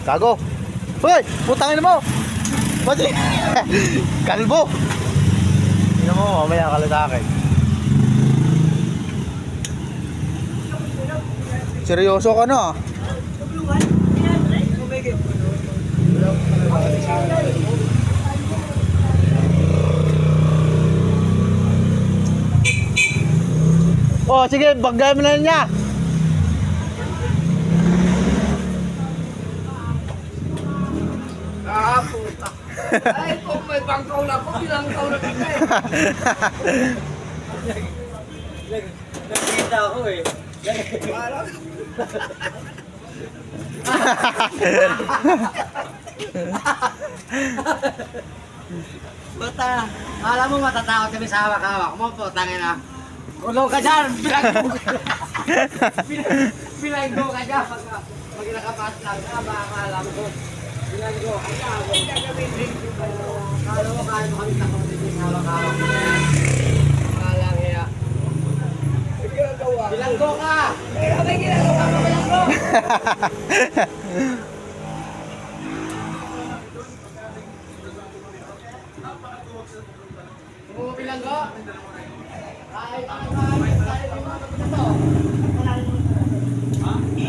Gago. Hoy, putangin mo. Pati. Kalbo. Tingnan mo, mamaya ka lang sa akin. Seryoso ka na. Oh, sige, bagay mo na niya. Ah, puta. Ay, kung may bangkaw na ako, bilangkaw na kita eh. Nakita ako eh. Parang... Puta, alam mo matatakot kami sa hawak-hawak mo, putangin na. Kulong ka dyan! Bilanggo ka dyan! Pag nakapas lang ka, baka alam ko. Bilanggo ka dyan! Kala mo kaya mo kami takot sa hawak-hawak mo. Malang iya. Bilanggo ka! Pero may ginagawa mo, bilanggo! Bilanggo? Ay, ay, ay, ay, ay, ay, ay, ay, ay, ay,